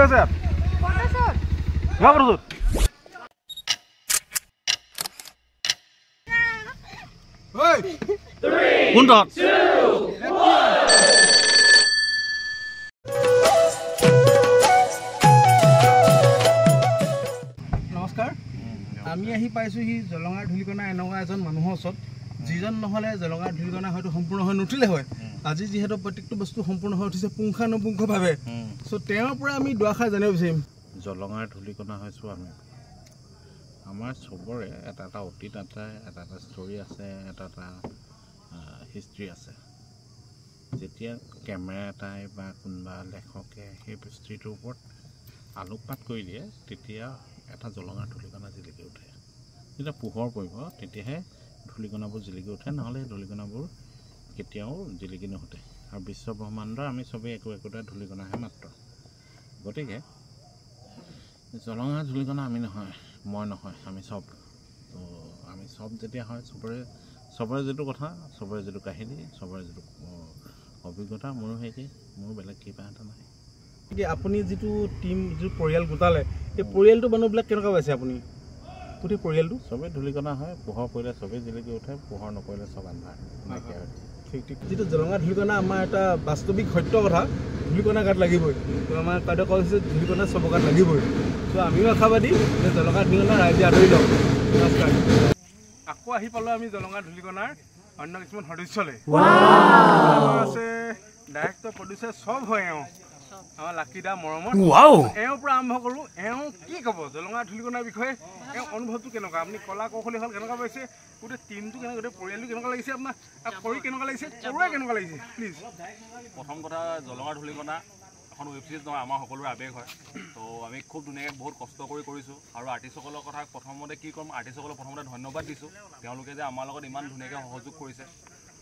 আছে ইয়াত ফটোশ্বুট কোন তহঁত নমস্কাৰ আমি আহি পাইছোঁহি জলঙাৰ ধূলিকণা এনেকুৱা এজন মানুহৰ ওচৰত যিজন নহ'লে জলঙাৰ ধূলিকণা হয়তো সম্পূৰ্ণ হৈ নুঠিলে হয় আজি যিহেতু প্ৰত্যেকটো বস্তু সম্পূৰ্ণ হৈ উঠিছে পুংখানুপুংখভাৱে চ' তেওঁৰ পৰা আমি দুআষাৰ জানিব বিচাৰিম জলঙাৰ ধূলিকণা হৈছোঁ আমি আমাৰ চবৰে এটা এটা অতীত আছে এটা এটা ষ্টৰি আছে এটা এটা হিষ্ট্ৰী আছে যেতিয়া কেমেৰা এটাই বা কোনোবা লেখকে সেই হিষ্ট্ৰীটোৰ ওপৰত আলোকপাত কৰি দিয়ে তেতিয়া এটা জলঙাৰ ধূলিকণা জিলিকি উঠে যেতিয়া পোহৰ পৰিব তেতিয়াহে ধূলিকণাবোৰ জিলিকি উঠে নহ'লে সেই ধূলিকণাবোৰ কেতিয়াও জিলিকি নুঠে আৰু বিশ্ব ব্ৰহ্মাণ্ডৰ আমি চবেই একোটা ধূলিকণাহে মাত্ৰ গতিকে জলঙাৰ ধূলিকণা আমি নহয় মই নহয় আমি চব তো আমি চব যেতিয়া হয় চবৰে যিটো কথা চবৰে যিটো কাহিনী চবৰে যিটো অভিজ্ঞতা মোৰো সেইকে মোৰ বেলেগ কিবা এটা নাই এতিয়া আপুনি যিটো টিম যিটো পৰিয়াল গোটালে এই পৰিয়ালটো মানুহবিলাক কেনেকুৱা পাইছে আপুনি গোটেই পৰিয়ালটো চবেই ধূলিকণা হয় পোহৰ পৰিলে চবেই জিলিকি উঠে পোহৰ নপৰিলে চব আন্ধাৰ নাইকিয়া হৈ ঠিক ঠিক যিটো জলঙা ধূলিকণা আমাৰ এটা বাস্তৱিক সত্য কথা ধূলিকণা গাত লাগিবই তো আমাৰ কাইদেউ কৈছে ধূলিকণা চবৰ গাত লাগিবই তো আমিও আশাবাদী যে জলঙা ধূলিকণা ৰাইজে আদৰি লওক নমস্কাৰ আকৌ আহি পালোঁ আমি জলঙা ধূলিকণাৰ অন্য কিছুমান সদস্যলৈ আছে ডাইৰেক্টৰ প্ৰডিউচাৰ চব হয় এওঁ আমাৰ লাকিদা মৰমৰ এওঁৰ পৰা আৰম্ভ কৰোঁ এওঁ কি ক'ব জলঙা ধূলিকণাৰ বিষয়ে এওঁ অনুভৱটো কেনেকুৱা আপুনি কলা কৌশলী হ'ল কেনেকুৱা পাইছে গোটেই টিমটো কেনেকুৱা গোটেই পৰিয়ালটো কেনেকুৱা লাগিছে আপোনাৰ কৰি কেনেকুৱা লাগিছে কৰোৱে কেনেকুৱা লাগিছে প্লিজ প্ৰথম কথা জলঙাৰ ধূলিকণা এখন ৱেব ছিৰিজ নহয় আমাৰ সকলোৰে আৱেগ হয় তো আমি খুব ধুনীয়াকৈ বহুত কষ্ট কৰি কৰিছোঁ আৰু আৰ্টিষ্টসকলৰ কথা প্ৰথমতে কি ক'ম আৰ্টিষ্টসকলক প্ৰথমতে ধন্যবাদ দিছোঁ তেওঁলোকে যে আমাৰ লগত ইমান ধুনীয়াকৈ সহযোগ কৰিছে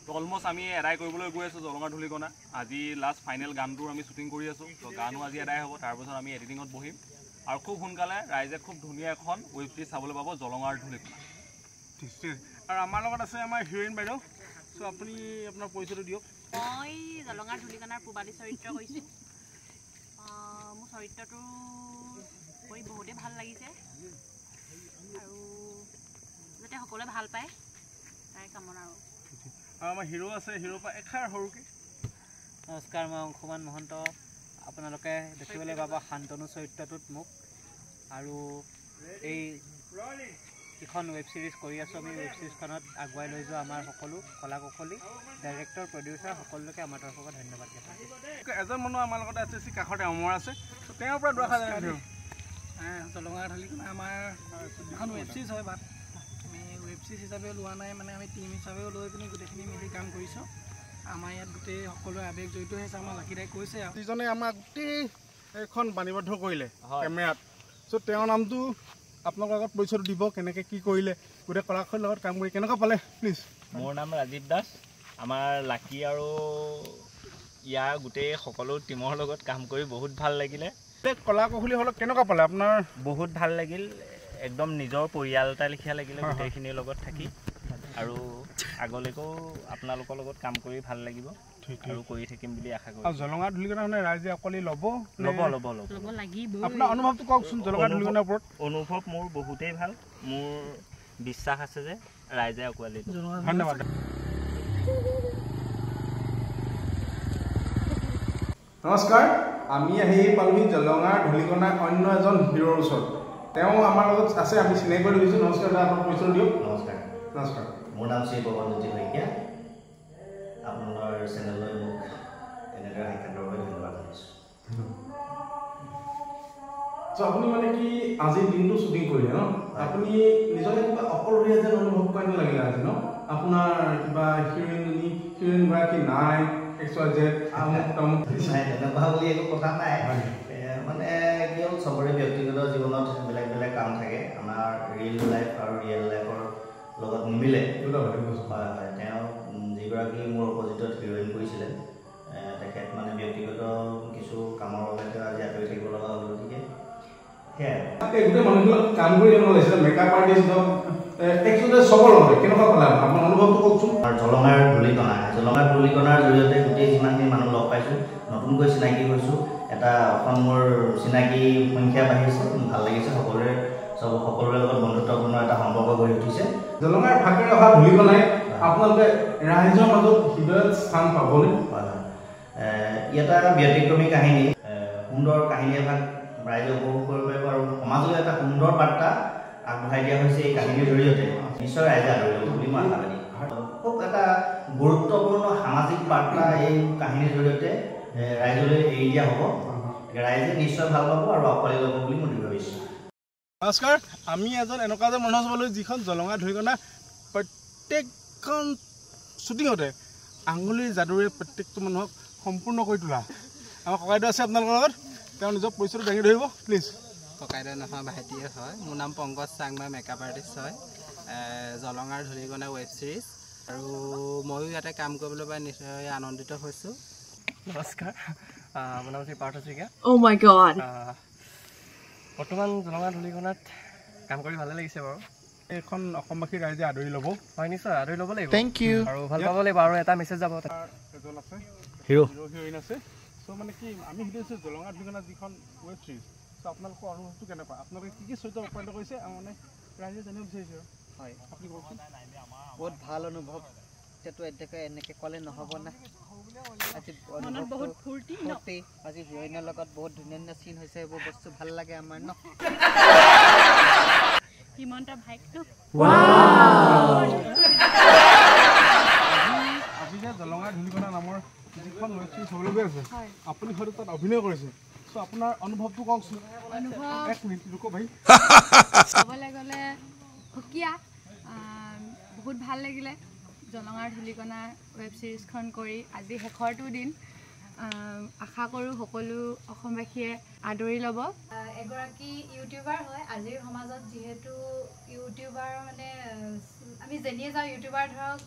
তো অলমষ্ট আমি এদায় কৰিবলৈ গৈ আছোঁ জলঙাৰ ধূলিকণা আজি লাষ্ট ফাইনেল গানটোৰ আমি শ্বুটিং কৰি আছোঁ তো গানো আজি এদায় হ'ব তাৰপিছত আমি এডিটিঙত বহিম আৰু খুব সোনকালে ৰাইজে খুব ধুনীয়া এখন ৱেব ছিৰিজ চাবলৈ পাব জলঙাৰ ধূলিকণা ঠিক আৰু আমাৰ লগত আছে আমাৰ হিৰইন বাইদেউ চ' আপুনি আপোনাৰ পৰিচয়টো দিয়ক মই জলঙাৰ ধূলিকণাৰ পূবালী চৰিত্ৰ কৰিছোঁ মোৰ চৰিত্ৰটো কৰি বহুতেই ভাল লাগিছে আৰু যাতে সকলোৱে ভাল পায় তাৰে কামনা আৰু আমাৰ হিৰো আছে হিৰোৰ পৰা এষাৰ সৰুকৈ নমস্কাৰ মই অংশুমান মহন্ত আপোনালোকে দেখিবলৈ পাব শান্তনু চৰিত্ৰটোত মোক আৰু এই এখন ৱেব ছিৰিজ কৰি আছোঁ আমি ৱেব ছিৰিজখনত আগুৱাই লৈ যোৱা আমাৰ সকলো কলা কৌশলী ডাইৰেক্টৰ প্ৰডিউচাৰ সকলোকে আমাৰ তৰফৰ পৰা ধন্যবাদ জনাইছোঁ এজন মানুহ আমাৰ লগতে আছে কাষতে অমৰ আছে তেওঁৰ পৰা দুআষাৰ জানিম জলঙাৰ ধূলিকণা আমাৰ এখন ৱেব ছিৰিজ হয় বাট আমি ৱেব ছিৰিজ হিচাপে লোৱা নাই মানে আমি টিম হিচাপেও লৈ পিনি গোটেইখিনি মিলি কাম কৰিছোঁ আমাৰ ইয়াত গোটেই সকলোৱে আৱেগ জড়িত হৈছে আমাৰ লাকিদাই কৈছে যিজনে আমাক গোটেই এখন বাণীবদ্ধ কৰিলে কেমেৰাত চ' তেওঁৰ নামটো আপোনালোকৰ আগত পৰিচয়টো দিব কেনেকৈ কি কৰিলে গোটেই কলাকাৰৰ লগত কাম কৰি কেনেকুৱা পালে প্লিজ মোৰ নাম ৰাজীৱ দাস আমাৰ লাকি আৰু ইয়াৰ গোটেই সকলো টিমৰ লগত কাম কৰি বহুত ভাল লাগিলে কলা কৌশলীসকলক কেনেকুৱা পালে আপোনাৰ বহুত ভাল লাগিল একদম নিজৰ পৰিয়াল এটা লেখীয়া লাগিলে গোটেইখিনিৰ লগত থাকি আৰু আগলৈকেও আপোনালোকৰ লগত কাম কৰি ভাল লাগিব আৰু কৰি থাকিম বুলি আশা কৰোঁ জলঙাৰ ধূলিকণা মানে ৰাইজে অকলে ল'ব লাগিব আপোনাৰ অনুভৱটো কওকচোন জলঙাৰ ধূলিকণাৰ ওপৰত অনুভৱ মোৰ বহুতেই ভাল মোৰ বিশ্বাস আছে যে ৰাইজে আঁকোৱালি ধন্যবাদ নমস্কাৰ আমি আহি পালোহি জলঙাৰ ধূলিকণাৰ অন্য এজন হিৰোৰ ওচৰত তেওঁ আমাৰ লগত আছে আমি চিনাকি কৰি দিছোঁ নমস্কাৰ দাদা আপোনাৰ পৰিচয় দিয়ক নমস্কাৰ নমস্কাৰ মোৰ নাম শ্ৰী পৱনজ্যোতি শইকীয়া আপোনালোকৰ চেনেললৈ মোক এনেদৰে সাক্ষাতৰ বাবে ধন্যবাদ জনাইছোঁ চ' আপুনি মানে কি আজিৰ দিনটো শ্বুটিং কৰিলে ন আপুনি নিজকে কিবা অকলশৰীয়া যেন অনুভৱ কৰিব লাগিলে আজি ন আপোনাৰ কিবা হিৰইনগৰাকী নাই তেনেকুৱা বুলি একো কথা নাই মানে কি হ'ল চবৰে ব্যক্তিগত জীৱনত বেলেগ বেলেগ কাম থাকে আমাৰ ৰিয়েল লাইফ আৰু ৰিয়েল লাইফৰ লগত নিমিলে হয় হয় তেওঁ যিগৰাকী মোৰ অপজিটত হিৰইন কৰিছিলে তেখেত মানে ব্যক্তিগত কিছু কামৰ বাবে তেওঁ আজি আঁতৰি থাকিব লগা হ'ল গতিকে সেয়াই গোটেই মানুহবিলাক কাম কৰি কেনেকুৱা লাগিছিলে মেকআপ আৰ্টিষ্ট হওক একচুৱেলি চবৰ লগতে কেনেকুৱা পালে আপোনাৰ অনুভৱটো কওকচোন জলঙাৰ ধূলিকণাৰ জৰিয়তে গোটেই যিমানখিনি মানুহ লগ পাইছোঁ নতুনকৈ চিনাকি হৈছোঁ এটা এখন মোৰ চিনাকি সংখ্যা বাঢ়িছে, ভাল লাগিছে। সকলোৰে লগত বন্ধুত্বপূৰ্ণ এটা সম্পৰ্ক গঢ়ি উঠিছে। জলঙাৰ ভাগে অহা ধূলিকণাই আপোনালোকে ৰাইজৰ মাজত হৃদয়ত স্থান পাবনে? ইয়াত এটা ব্যতিক্ৰমী কাহিনী, সুন্দৰ কাহিনী এভাগ ৰাইজে উপভোগ কৰিব পাৰিব আৰু সমাজলৈ এটা সুন্দৰ বাৰ্তা আগবঢ়াই দিয়া হৈছে এই কাহিনীৰ জৰিয়তে। নিশ্চয় ৰাইজে আদৰিব বুলি মই আশাবাদী। খুব এটা গুৰুত্বপূৰ্ণ সামাজিক বাৰ্তা এই কাহিনীৰ জৰিয়তে ৰাইজলৈ এৰি দিয়া হ'ব। ৰাইজে নিশ্চয় ভাল পাব আৰু আঁকোৱালি ল'ব বুলি মই দৃঢ় বিশ্বাস। নমস্কাৰ, আমি এজন এনেকুৱা এজন মানুহ চাবলৈ যিখন জলঙা ধূলিকণা প্ৰত্যেকখন শ্বুটিঙতে আঙুলিৰ যাদুৰে প্ৰত্যেকটো মানুহক সম্পূৰ্ণ কৰি তোলা। আমাৰ ককাইদেউ আছে আপোনালোকৰ লগত, তেওঁ নিজৰ পৰিচয়টো দাঙি ধৰিব প্লিজ। ককাইদেউ নহয়, ভাইটিয়ে হয়। মোৰ নাম পংকজ চাং, মই মেকআপ আৰ্টিষ্ট হয়। জলঙাৰ ধূলিকণা ৱেব ছিৰিজ, আৰু ময়ো ইয়াতে কাম কৰিবলৈ পাই নিশ্চয় আনন্দিত হৈছোঁ। নমস্কাৰ, মোৰ নাম Shri Partha Saikia. Oh my god. বৰ্তমান জলঙা ধূলিকণাত কাম কৰি ভালে লাগিছে বাৰু। এইখন অসমবাসী ৰাইজে আদৰি ল'ব। হয়, নিশ্চয় আদৰি ল'ব লাগিব। Thank you. আৰু ভাল পাব লাগিব, আৰু এটা মেছেজ যাব। এজন আছে হিৰোইন আছে। চ' মানে কি আমি সুধিছোঁ জলঙা ধূলিকণা যিখন ৱেব ছিৰিজ, চ' আপোনালোকৰ অনুভৱটো কেনেকুৱা? আপোনালোকে কি চৰিত্ৰ ৰূপায়িত কৰিছে মানে ৰাইজে জানিব বিচাৰিছে। হয়, আপুনি কওকচোন। বহুত ভাল অনুভৱ। এতিয়াতো এনেকৈ ক'লে নহ'ব না। আজি মনত বহুত ফূৰ্তি ন? আজি হিৰোইনৰ লগত বহুত ধুনীয়া ধুনীয়া চিন হৈছে, এইবোৰ বস্তু ভাল লাগে আমাৰ ন। হিমন্ত ভাইকটো আজি যে জলঙা ধূলিকণা নামৰ যিখন ৱেব ছিৰিজ হ'বলৈ গৈ আছে, আপুনি হয়তো তাত অভিনয় কৰিছে। চ' আপোনাৰ অনুভৱটো কওকচোন। এক মিনিট ৰ'ব ভাই। ক'বলৈ গ'লে সুকীয়া, বহুত ভাল লাগিলে জলঙাৰ ধূলিকণা ৱেব ছিৰিজখন কৰি। আজি শেষৰটো দিন, আশা কৰোঁ সকলো অসমবাসীয়ে আদৰি ল'ব। এগৰাকী ইউটিউবাৰ হয়। আজিৰ সমাজত যিহেতু ইউটিউবাৰ মানে আমি যেনিয়ে যাওঁ, ইউটিউবাৰ ধৰক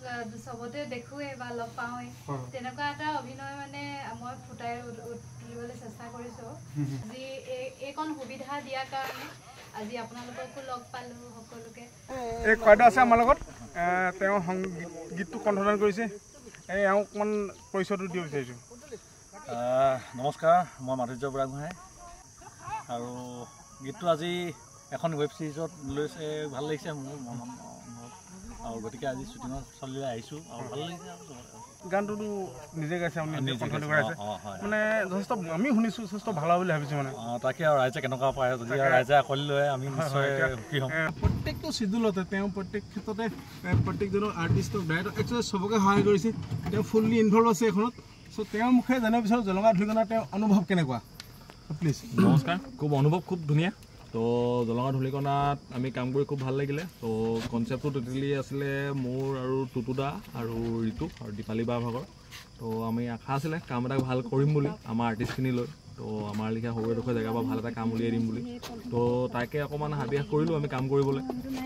চবতে দেখোঁৱেই বা লগ পাওঁৱেই, তেনেকুৱা এটা অভিনয় মানে মই ফুটাই তুলিবলৈ চেষ্টা কৰিছোঁ। আজি এইকণ সুবিধা দিয়াৰ কাৰণে আজি আপোনালোককো লগ পালোঁ সকলোকে। এই ককাইদেউ আছে আমাৰ লগত, তেওঁ গীতটো কণ্ঠদান কৰিছে। এওঁক অকণমান পৰিচয়টো দিব বিচাৰিছোঁ। নমস্কাৰ, মই মাধুৰ্য বুঢ়াগোহাঁই, আৰু গীতটো আজি এখন ৱেব ছিৰিজত লৈছে, ভাল লাগিছে মোৰ মনত, আৰু গতিকে আজি শ্বুটিঙৰ স্থলীলৈ আহিছোঁ আৰু ভাল লাগিছে। গানটোতো নিজে গাইছে, আপুনি কণ্ঠটো গাইছে, মানে যথেষ্ট আমি শুনিছোঁ যথেষ্ট ভাল বুলি ভাবিছোঁ মানে। তাকে আৰু ৰাইজে কেনেকুৱা পায়, যদি ৰাইজে আঁকোৱালি লয় আমি নিশ্চয় সুখী হ'ম। প্ৰত্যেকটো চিডুলতে তেওঁ প্ৰত্যেক ক্ষেত্ৰতে প্ৰত্যেকজনৰ আৰ্টিষ্টক ডাইৰেক্টৰ একচুৱেলি চবকে সহায় কৰিছে। তেওঁ ফুল্লি ইনভল্ভ আছে এইখনত। চ' তেওঁৰ মুখে জানিব বিচাৰোঁ জলঙা ধূলিকণা তেওঁৰ অনুভৱ কেনেকুৱা প্লিজ। নমস্কাৰ, অনুভৱ খুব ধুনীয়া। তো জলঙা ধূলিকণাত আমি কাম কৰি খুব ভাল লাগিলে। তো কনচেপ্টটো টোটেলি আছিলে মোৰ আৰু টুটুদা আৰু ঋতু আৰু দীপালী বা ভাগৰ। তো আমি আশা আছিলে কাম এটা ভাল কৰিম বুলি আমাৰ আৰ্টিষ্টখিনি লৈ। তো আমাৰ লিখা সৰু এডোখৰ জেগাৰ পৰা ভাল এটা কাম উলিয়াই দিম বুলি। তো তাকে অকণমান হাবিয়াস কৰিলোঁ আমি কাম কৰিবলৈ।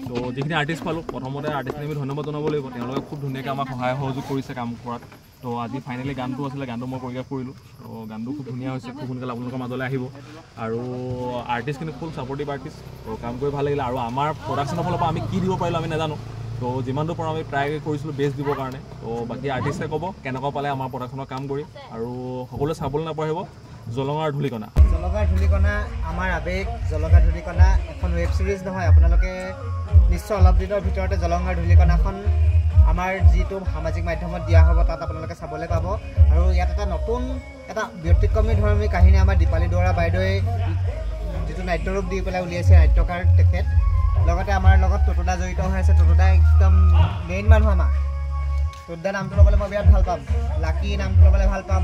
তো যিখিনি আৰ্টিষ্ট পালোঁ, প্ৰথমতে আৰ্টিষ্টখিনি আমি ধন্যবাদ জনাব লাগিব। তেওঁলোকে খুব ধুনীয়াকৈ আমাক সহায় সহযোগ কৰিছে কাম কৰাত। তো আজি ফাইনেলি গানটো আছিলে, গানটো মই কোৰিঅগ্ৰাফ কৰিলোঁ। তো গানটো খুব ধুনীয়া হৈছে, খুব সোনকালে আপোনালোকৰ মাজলৈ আহিব। আৰু আৰ্টিষ্টখিনি ফুল ছাপৰ্টিভ আৰ্টিষ্ট। তো কাম কৰি ভাল লাগিলে। আৰু আমাৰ প্ৰডাকশ্যনৰ ফালৰ পৰা আমি কি দিব পাৰিলোঁ আমি নাজানো। তো যিমানটো পাৰোঁ আমি ট্ৰাই কৰিছিলোঁ বেষ্ট দিবৰ কাৰণে। তো বাকী আৰ্টিষ্টে ক'ব কেনেকুৱা পালে আমাৰ প্ৰডাকশ্যনৰ কাম কৰি, আৰু সকলোৱে চাবলৈ নাপাহৰিব জলঙাৰ ধূলিকণা। জলঙাৰ ধূলিকণা আমাৰ আৱেগ। জলঙাৰ ধূলিকণা এখন ৱেব ছিৰিজ নহয়, আপোনালোকে নিশ্চয় অলপ দিনৰ ভিতৰতে জলঙাৰ ধূলিকণাখন আমাৰ যিটো সামাজিক মাধ্যমত দিয়া হ'ব তাত আপোনালোকে চাবলৈ পাব। আৰু ইয়াত এটা নতুন এটা ব্যতিক্ৰমী ধৰ্মী কাহিনী আমাৰ দীপালী দুৱৰা বাইদেৱে যিটো নাট্যৰূপ দি পেলাই উলিয়াইছে, নাট্যকাৰ তেখেত। লগতে আমাৰ লগত টুটুদা জড়িত হৈ আছে। টুটুদা একদম মেইন মানুহ আমাৰ। টুটুদা নামটো ল'বলৈ মই বিৰাট ভাল পাম, লাকি নামটো ল'বলৈ ভাল পাম।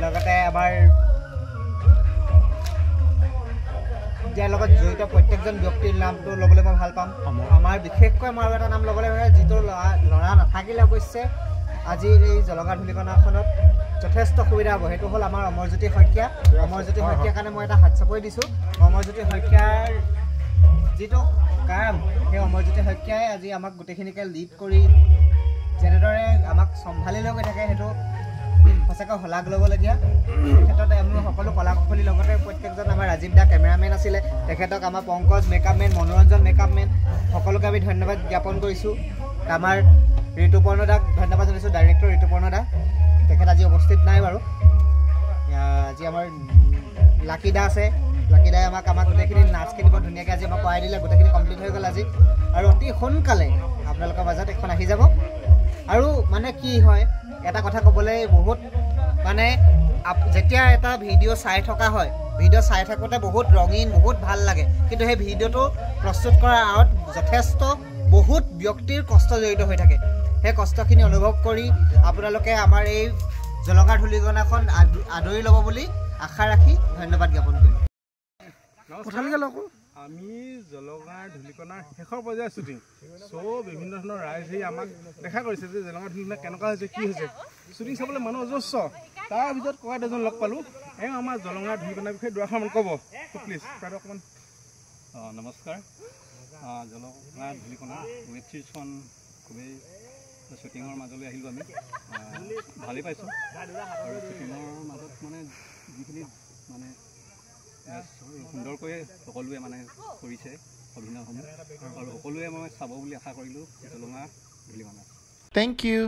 লগতে আমাৰ ইয়াৰ লগত জড়িত প্ৰত্যেকজন ব্যক্তিৰ নামটো ল'বলৈ মই ভাল পাম। আমাৰ বিশেষকৈ মই আৰু এটা নাম ল'বলৈ হয়, যিটো ল'ৰা নাথাকিলে অৱশ্যে আজি এই জলঙা ধূলিকণাখনত যথেষ্ট সুবিধা হ'ব। সেইটো হ'ল আমাৰ অমৰজ্যোতি শইকীয়া। অমৰজ্যোতি শইকীয়াৰ কাৰণে মই এটা হাত চাপৰি দিছোঁ। অমৰজ্যোতি শইকীয়াৰ যিটো কাম, সেই অমৰজ্যোতি শইকীয়াই আজি আমাক গোটেইখিনিকে লিড কৰি যেনেদৰে আমাক চম্ভালি লৈ গৈ থাকে, সেইটো সঁচাকৈ শলাগ ল'বলগীয়া। এই ক্ষেত্ৰতে আমি সকলো কলা কুশলীৰ লগতে প্ৰত্যেকজন আমাৰ ৰাজীৱ দা কেমেৰামেন আছিলে, তেখেতক আমাৰ পংকজ মেকআপমেন, মনোৰঞ্জন মেকআপমেন, সকলোকে আমি ধন্যবাদ জ্ঞাপন কৰিছোঁ। আমাৰ ঋতুপৰ্ণ দাক ধন্যবাদ জনাইছোঁ, ডাইৰেক্টৰ ঋতুপৰ্ণ দা। তেখেত আজি উপস্থিত নাই বাৰু। আজি আমাৰ লাকি দা আছে লাকি দাই আমাক গোটেইখিনি নাচখিনি বৰ ধুনীয়াকৈ আজি আমাক কৰাই দিলে গোটেইখিনি কমপ্লিট হৈ গ'ল আজি আৰু অতি সোনকালে আপোনালোকৰ মাজত এখন আহি যাব আৰু মানে কি হয় এটা কথা ক'বলৈ বহুত মানে যেতিয়া এটা ভিডিঅ' চাই থকা হয় ভিডিঅ' চাই থাকোঁতে বহুত ৰঙীন বহুত ভাল লাগে কিন্তু সেই ভিডিঅ'টো প্ৰস্তুত কৰাৰ আঁৰত যথেষ্ট বহুত ব্যক্তিৰ কষ্ট জড়িত হৈ থাকে সেই কষ্টখিনি অনুভৱ কৰি আপোনালোকে আমাৰ এই জলঙা ধূলিকণাখন আদৰি ল'ব বুলি আশা ৰাখি ধন্যবাদ জ্ঞাপন কৰিম আমি জলঙাৰ ধূলিকণাৰ শেষৰ পৰ্যায়ৰ শ্বুটিং বিভিন্ন ধৰণৰ ৰাইজে আমাক দেখা কৰিছে যে জলঙাৰ ধূলিকণা কেনেকুৱা হৈছে কি হৈছে শ্বুটিং চাবলৈ মানুহ অজস্ৰ তাৰ ভিতৰত ককাই দুজন লগ পালোঁ এওঁ আমাৰ জলঙাৰ ধূলিকণাৰ বিষয়ে দুআষাৰমান ক'ব প্লিজ প্ৰায় অকণমান নমস্কাৰ জলঙাৰ ধূলিকণা ৱেব ছিৰিজখন খুবেই শ্বুটিঙৰ মাজলৈ আহিলোঁ আমি ভালেই পাইছোঁ আৰু শ্বুটিঙৰ মাজত মানে যিখিনি মানে সুন্দৰকৈ সকলোৱে মানে কৰিছে অভিনয়সমূহ আৰু সকলোৱে মই চাব বুলি আশা কৰিলোঁ জলঙা ধূলিকণা। Thank you.